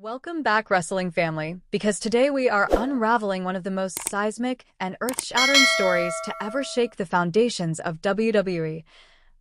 Welcome back, wrestling family, because today we are unraveling one of the most seismic and earth-shattering stories to ever shake the foundations of WWE.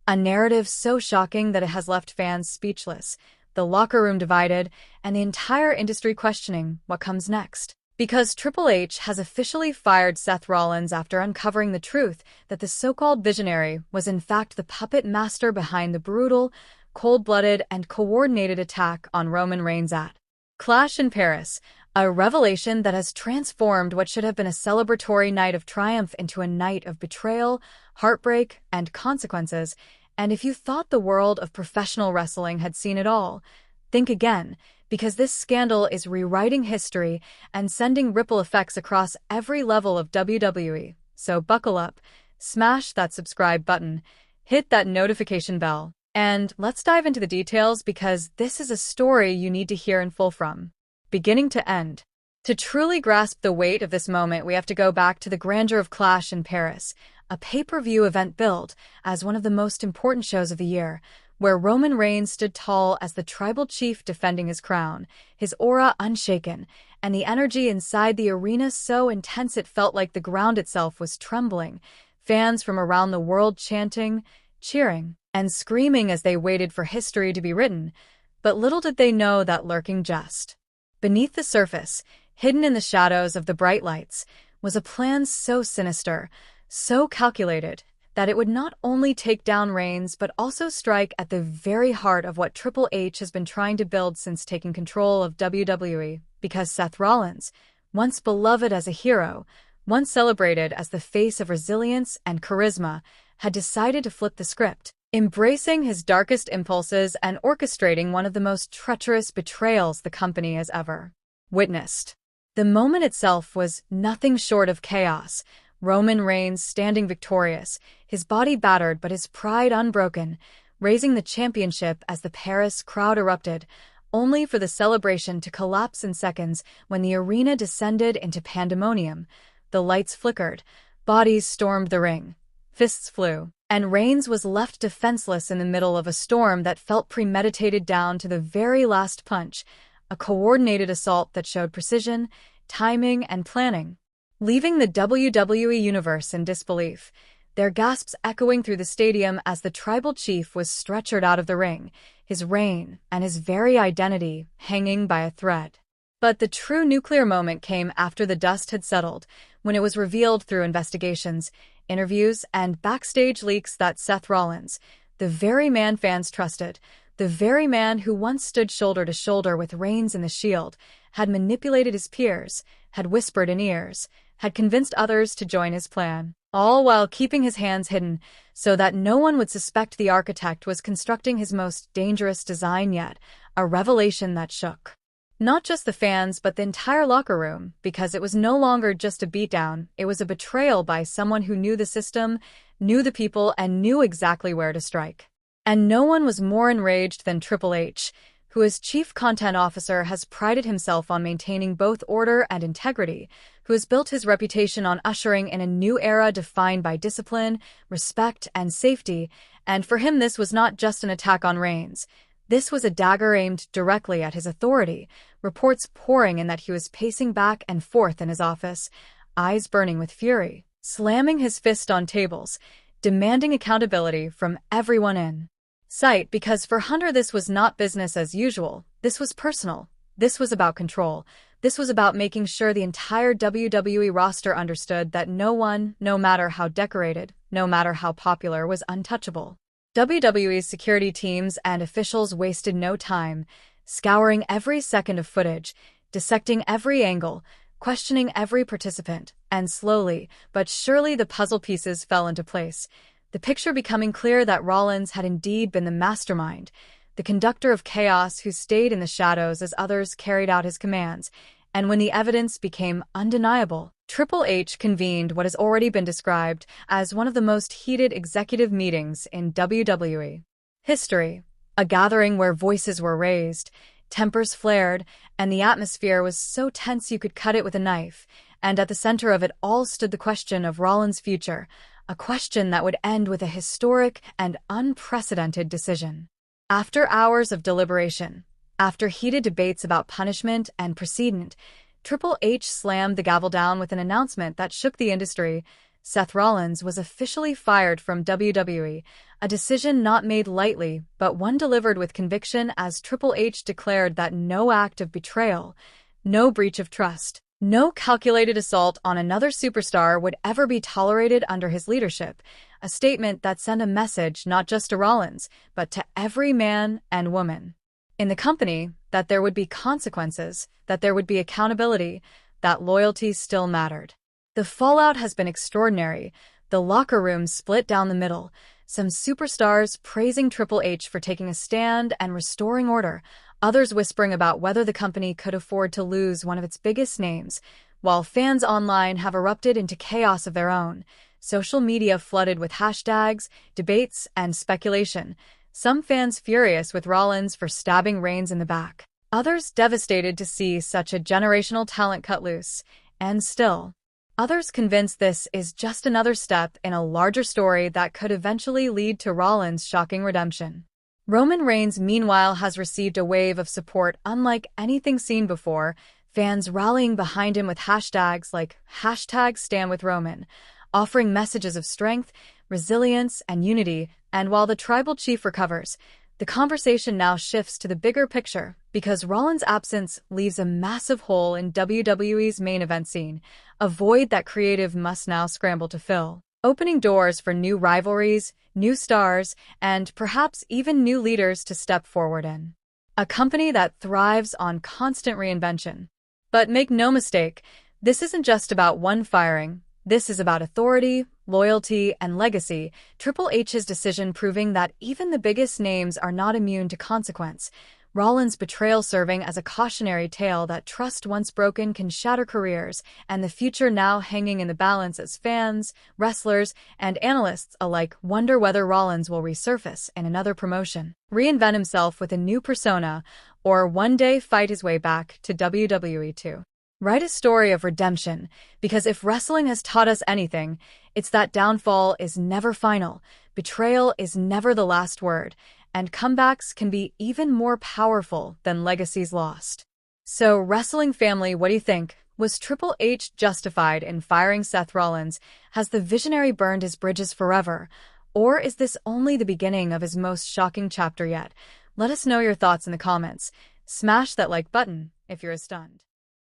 A narrative so shocking that it has left fans speechless, the locker room divided, and the entire industry questioning what comes next. Because Triple H has officially fired Seth Rollins after uncovering the truth that the so-called visionary was in fact the puppet master behind the brutal, cold-blooded, and coordinated attack on Roman Reigns at Clash in Paris, a revelation that has transformed what should have been a celebratory night of triumph into a night of betrayal, heartbreak, and consequences. And if you thought the world of professional wrestling had seen it all, think again, because this scandal is rewriting history and sending ripple effects across every level of WWE. So buckle up, smash that subscribe button, hit that notification bell, and let's dive into the details because this is a story you need to hear in full from beginning to end. To truly grasp the weight of this moment, we have to go back to the grandeur of Clash in Paris, a pay-per-view event billed as one of the most important shows of the year, where Roman Reigns stood tall as the tribal chief defending his crown, his aura unshaken, and the energy inside the arena so intense it felt like the ground itself was trembling, fans from around the world chanting, cheering, and screaming as they waited for history to be written. But little did they know that lurking just beneath the surface, hidden in the shadows of the bright lights, was a plan so sinister, so calculated, that it would not only take down Reigns but also strike at the very heart of what Triple H has been trying to build since taking control of WWE, because Seth Rollins, once beloved as a hero, once celebrated as the face of resilience and charisma, had decided to flip the script, embracing his darkest impulses and orchestrating one of the most treacherous betrayals the company has ever witnessed. The moment itself was nothing short of chaos. Roman Reigns standing victorious, his body battered but his pride unbroken, raising the championship as the Paris crowd erupted, only for the celebration to collapse in seconds when the arena descended into pandemonium. The lights flickered, bodies stormed the ring, fists flew, and Reigns was left defenseless in the middle of a storm that felt premeditated down to the very last punch, a coordinated assault that showed precision, timing, and planning. Leaving the WWE Universe in disbelief, their gasps echoing through the stadium as the tribal chief was stretchered out of the ring, his reign and his very identity hanging by a thread. But the true nuclear moment came after the dust had settled, when it was revealed through investigations, interviews, and backstage leaks that Seth Rollins, the very man fans trusted, the very man who once stood shoulder to shoulder with Reigns in the Shield, had manipulated his peers, had whispered in ears, had convinced others to join his plan, all while keeping his hands hidden so that no one would suspect the architect was constructing his most dangerous design yet, a revelation that shook not just the fans but the entire locker room, because it was no longer just a beatdown, it was a betrayal by someone who knew the system, knew the people, and knew exactly where to strike. And no one was more enraged than Triple H, who as Chief Content Officer has prided himself on maintaining both order and integrity, who has built his reputation on ushering in a new era defined by discipline, respect, and safety, and for him this was not just an attack on Reigns. This was a dagger aimed directly at his authority, reports pouring in that he was pacing back and forth in his office, eyes burning with fury, slamming his fist on tables, demanding accountability from everyone in sight, because for Hunter this was not business as usual, this was personal, this was about control, this was about making sure the entire WWE roster understood that no one, no matter how decorated, no matter how popular, was untouchable. WWE's security teams and officials wasted no time, scouring every second of footage, dissecting every angle, questioning every participant, and slowly but surely the puzzle pieces fell into place, the picture becoming clear that Rollins had indeed been the mastermind, the conductor of chaos who stayed in the shadows as others carried out his commands. And when the evidence became undeniable, Triple H convened what has already been described as one of the most heated executive meetings in WWE history, a gathering where voices were raised, tempers flared, and the atmosphere was so tense you could cut it with a knife, and at the center of it all stood the question of Rollins' future, a question that would end with a historic and unprecedented decision. After hours of deliberation, After heated debates about punishment and precedent, Triple H slammed the gavel down with an announcement that shook the industry. Seth Rollins was officially fired from WWE, a decision not made lightly, but one delivered with conviction as Triple H declared that no act of betrayal, no breach of trust, no calculated assault on another superstar would ever be tolerated under his leadership, a statement that sent a message not just to Rollins, but to every man and woman in the company that there would be consequences, that there would be accountability, that loyalty still mattered. The fallout has been extraordinary. The locker room split down the middle, some superstars praising Triple H for taking a stand and restoring order, others whispering about whether the company could afford to lose one of its biggest names, while fans online have erupted into chaos of their own. Social media flooded with hashtags, debates, and speculation. Some fans furious with Rollins for stabbing Reigns in the back. Others devastated to see such a generational talent cut loose. And still, others convinced this is just another step in a larger story that could eventually lead to Rollins' shocking redemption. Roman Reigns, meanwhile, has received a wave of support unlike anything seen before, fans rallying behind him with hashtags like #StandWithRoman, offering messages of strength, resilience, and unity. And while the tribal chief recovers, the conversation now shifts to the bigger picture because Rollins' absence leaves a massive hole in WWE's main event scene, a void that creative must now scramble to fill, opening doors for new rivalries, new stars, and perhaps even new leaders to step forward in. A company that thrives on constant reinvention. But make no mistake, this isn't just about one firing. This is about authority, loyalty, and legacy. Triple H's decision proving that even the biggest names are not immune to consequence. Rollins' betrayal serving as a cautionary tale that trust once broken can shatter careers, and the future now hanging in the balance as fans, wrestlers, and analysts alike wonder whether Rollins will resurface in another promotion, reinvent himself with a new persona, or one day fight his way back to WWE too. Write a story of redemption, because if wrestling has taught us anything, it's that downfall is never final, betrayal is never the last word, and comebacks can be even more powerful than legacies lost. So, wrestling family, what do you think? Was Triple H justified in firing Seth Rollins? Has the visionary burned his bridges forever? Or is this only the beginning of his most shocking chapter yet? Let us know your thoughts in the comments. Smash that like button if you're stunned.